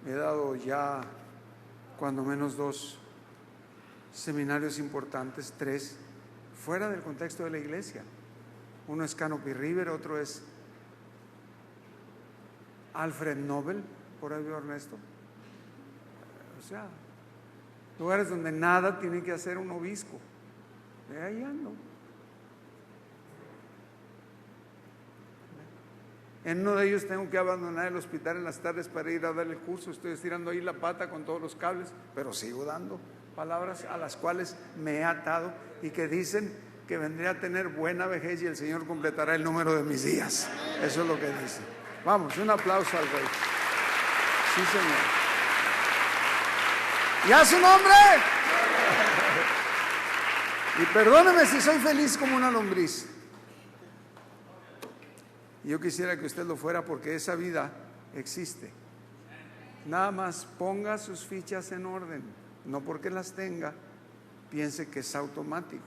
He dado ya cuando menos 2 seminarios importantes, 3, fuera del contexto de la iglesia. Uno es Canopy River, otro es Alfred Nobel, por ahí veo Ernesto. O sea, lugares donde nada tiene que hacer un obispo. De ahí ando. En uno de ellos tengo que abandonar el hospital en las tardes para ir a dar el curso. Estoy estirando ahí la pata con todos los cables, pero sigo dando palabras a las cuales me he atado y que dicen que vendré a tener buena vejez y el Señor completará el número de mis días. Eso es lo que dice. Vamos, un aplauso al Rey. Sí, Señor. ¡Y a su nombre! Y perdóneme si soy feliz como una lombriz. Yo quisiera que usted lo fuera, porque esa vida existe. Nada más ponga sus fichas en orden. No porque las tenga, piense que es automático.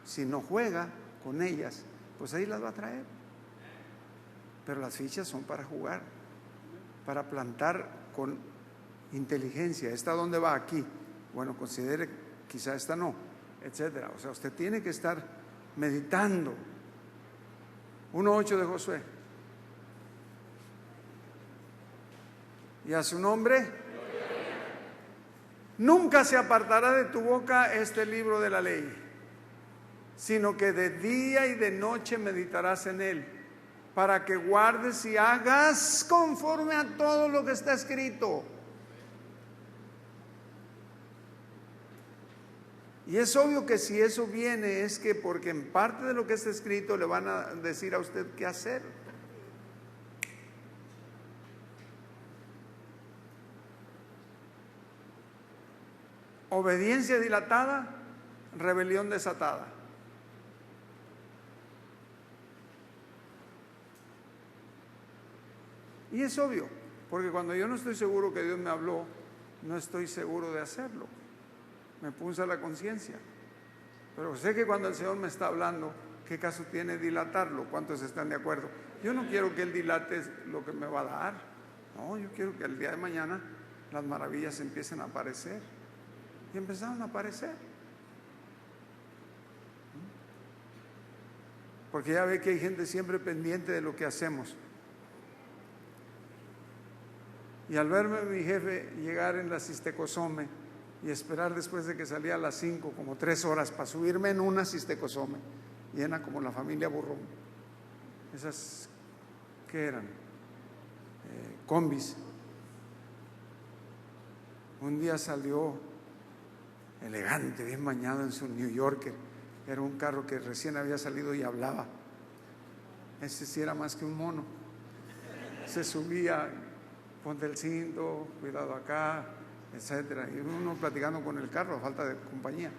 Si no juega con ellas, pues ahí las va a traer. Pero las fichas son para jugar, para plantar con inteligencia. ¿Esta dónde va? Aquí. Bueno, considere, quizá esta no, etcétera. O sea, usted tiene que estar meditando. 1:8 de Josué. Y a su nombre. Nunca se apartará de tu boca este libro de la ley, sino que de día y de noche meditarás en él, para que guardes y hagas conforme a todo lo que está escrito. Y es obvio que si eso viene es que porque en parte de lo que está escrito le van a decir a usted qué hacer. Obediencia dilatada, rebelión desatada. Y es obvio, porque cuando yo no estoy seguro que Dios me habló, no estoy seguro de hacerlo. Me punza la conciencia. Pero sé que cuando el Señor me está hablando, ¿qué caso tiene dilatarlo? ¿Cuántos están de acuerdo? Yo no quiero que Él dilate lo que me va a dar. No, yo quiero que el día de mañana las maravillas empiecen a aparecer. Y empezaron a aparecer. Porque ya ve que hay gente siempre pendiente de lo que hacemos. Y al verme mi jefe llegar en la Cistecosome y esperar después de que salía a las 5, como 3 horas para subirme en una Cistecosome, llena como la familia Burrón, esas que eran combis. Un día salió elegante, bien bañado en su New Yorker. Era un carro que recién había salido y hablaba. Ese sí era más que un mono. Se subía, ponte el cinto, cuidado acá, etcétera. Y uno platicando con el carro a falta de compañía.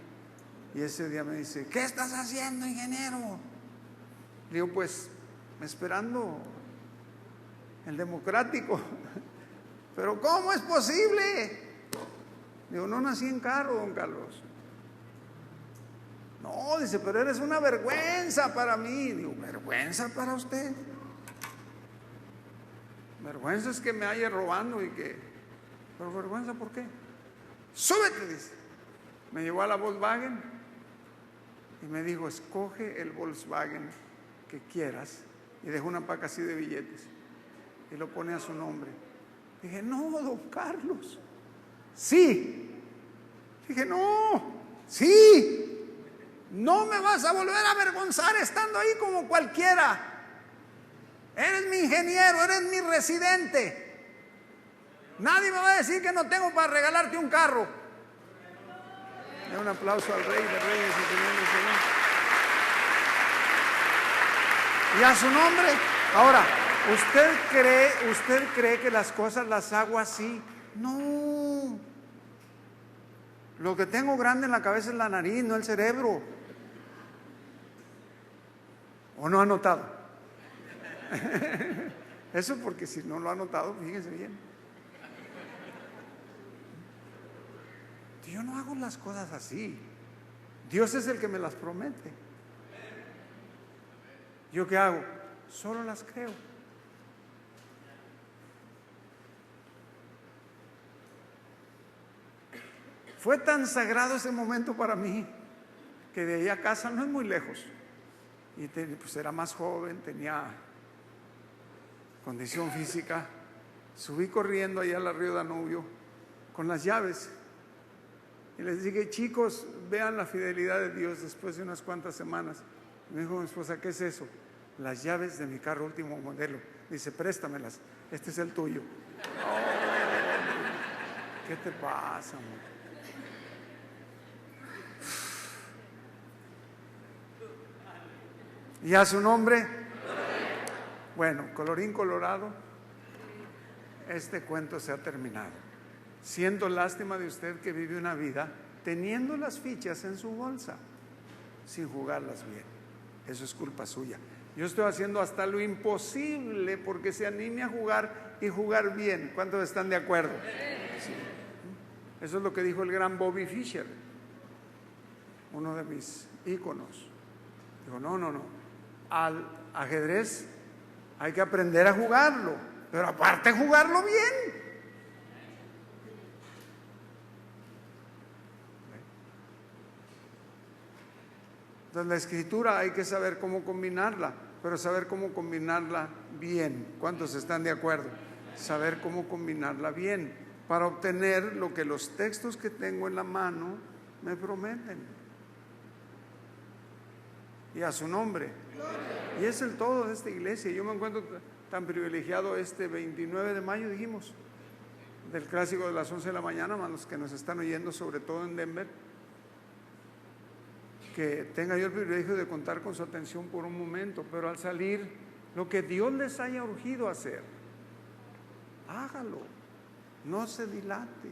Y ese día me dice: ¿qué estás haciendo, ingeniero? Le digo: pues esperando el democrático. Pero ¿cómo es posible? Digo: no nací en carro, don Carlos. No, dice: pero eres una vergüenza para mí. Digo: ¿vergüenza para usted? Vergüenza es que me haya robando y que... ¿Pero vergüenza por qué? Súbete, dice. Me llevó a la Volkswagen y me dijo: escoge el Volkswagen que quieras. Y dejó una paca así de billetes y lo pone a su nombre. Dije: no, don Carlos. Sí. Dije: no, sí. No me vas a volver a avergonzar estando ahí como cualquiera. Eres mi ingeniero, eres mi residente. Nadie me va a decir que no tengo para regalarte un carro. Da un aplauso al Rey de Reyes y Señor de Señores. Y a su nombre. Ahora, ¿usted cree que las cosas las hago así? No. Lo que tengo grande en la cabeza es la nariz, no el cerebro. ¿O no ha notado? Eso porque si no lo ha notado, fíjense bien. yo no hago las cosas así. Dios es el que me las promete. ¿Yo qué hago? Solo las creo. Fue tan sagrado ese momento para mí que de ahí a casa no es muy lejos. Y pues era más joven, tenía condición física. Subí corriendo allá al río Danubio con las llaves. Y les dije, chicos, vean la fidelidad de Dios después de unas cuantas semanas. Me dijo mi esposa, ¿qué es eso? Las llaves de mi carro último modelo. Dice, préstamelas, este es el tuyo. Oh, ¿qué te pasa, amor? ¿Y a su nombre? Bueno, colorín colorado, este cuento se ha terminado. Siento lástima de usted que vive una vida teniendo las fichas en su bolsa, sin jugarlas bien. Eso es culpa suya. Yo estoy haciendo hasta lo imposible porque se anime a jugar y jugar bien. ¿Cuántos están de acuerdo? Sí. Eso es lo que dijo el gran Bobby Fischer, uno de mis íconos. Dijo, no. Al ajedrez hay que aprender a jugarlo, pero aparte jugarlo bien. Entonces la escritura hay que saber cómo combinarla, pero saber cómo combinarla bien. ¿Cuántos están de acuerdo? Saber cómo combinarla bien para obtener lo que los textos que tengo en la mano me prometen. Y a su nombre. Y es el todo de esta iglesia. Yo me encuentro tan privilegiado este 29 de mayo, dijimos, del clásico de las 11 de la mañana, más los que nos están oyendo, sobre todo en Denver, que tenga yo el privilegio de contar con su atención por un momento, pero al salir, lo que Dios les haya urgido hacer, hágalo, no se dilate,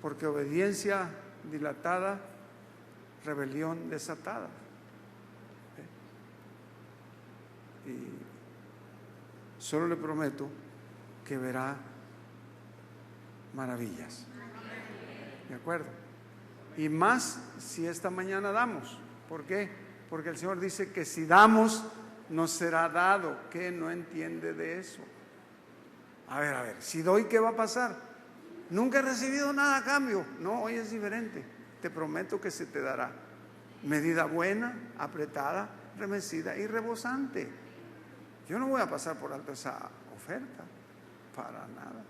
porque obediencia dilatada, rebelión desatada. Y solo le prometo que verá maravillas. ¿De acuerdo? Y más si esta mañana damos. ¿Por qué? Porque el Señor dice que si damos, nos será dado. ¿Qué no entiende de eso? A ver, si doy, ¿qué va a pasar? Nunca he recibido nada a cambio. No, hoy es diferente. Te prometo que se te dará. Medida buena, apretada, remecida y rebosante. Yo no voy a pasar por alto esa oferta, para nada.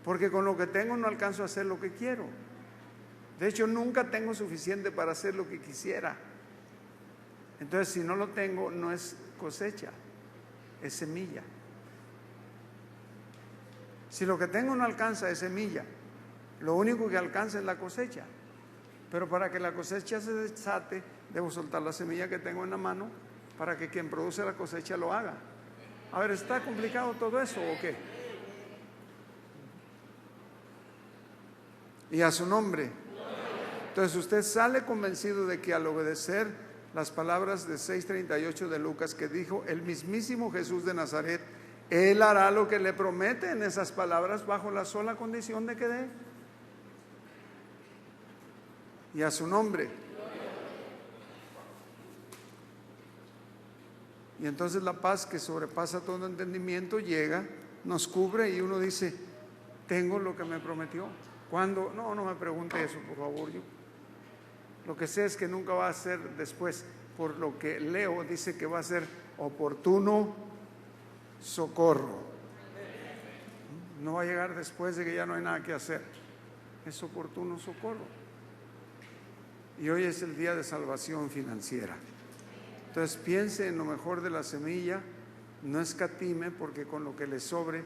Porque con lo que tengo no alcanzo a hacer lo que quiero. De hecho, nunca tengo suficiente para hacer lo que quisiera. Entonces, si no lo tengo, no es cosecha, es semilla. Si lo que tengo no alcanza, es semilla. Lo único que alcanza es la cosecha. Pero para que la cosecha se desate, debo soltar la semilla que tengo en la mano para que quien produce la cosecha lo haga. A ver, ¿está complicado todo eso o qué? Y a su nombre. Entonces usted sale convencido de que al obedecer las palabras de 6:38 de Lucas que dijo el mismísimo Jesús de Nazaret, Él hará lo que le promete en esas palabras bajo la sola condición de que dé. Y a su nombre. Y entonces la paz que sobrepasa todo entendimiento llega, nos cubre y uno dice, tengo lo que me prometió. ¿Cuándo? No me pregunte eso, por favor. Yo lo que sé es que nunca va a ser después. Por lo que leo, dice que va a ser oportuno socorro. No va a llegar después de que ya no hay nada que hacer. Es oportuno socorro. Y hoy es el día de salvación financiera. Entonces piense en lo mejor de la semilla, no escatime, porque con lo que le sobre,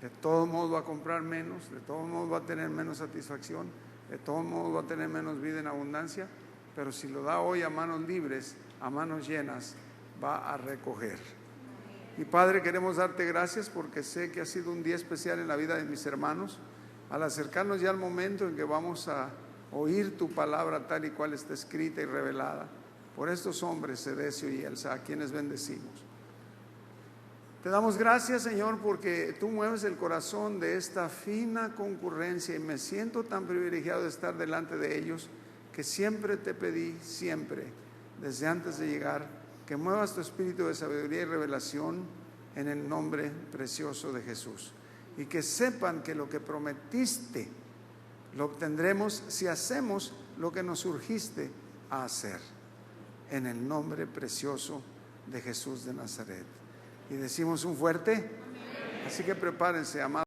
de todo modo va a comprar menos, de todo modo va a tener menos satisfacción, de todo modo va a tener menos vida en abundancia, pero si lo da hoy a manos libres, a manos llenas, va a recoger. Y Padre, queremos darte gracias porque sé que ha sido un día especial en la vida de mis hermanos, al acercarnos ya al momento en que vamos a oír tu palabra tal y cual está escrita y revelada por estos hombres, Sedesio y Elsa, a quienes bendecimos. Te damos gracias, Señor, porque tú mueves el corazón de esta fina concurrencia y me siento tan privilegiado de estar delante de ellos, que siempre te pedí, siempre, desde antes de llegar, que muevas tu espíritu de sabiduría y revelación en el nombre precioso de Jesús. Y que sepan que lo que prometiste lo obtendremos si hacemos lo que nos urgiste a hacer. En el nombre precioso de Jesús de Nazaret. Y decimos un fuerte. Así que prepárense, amados.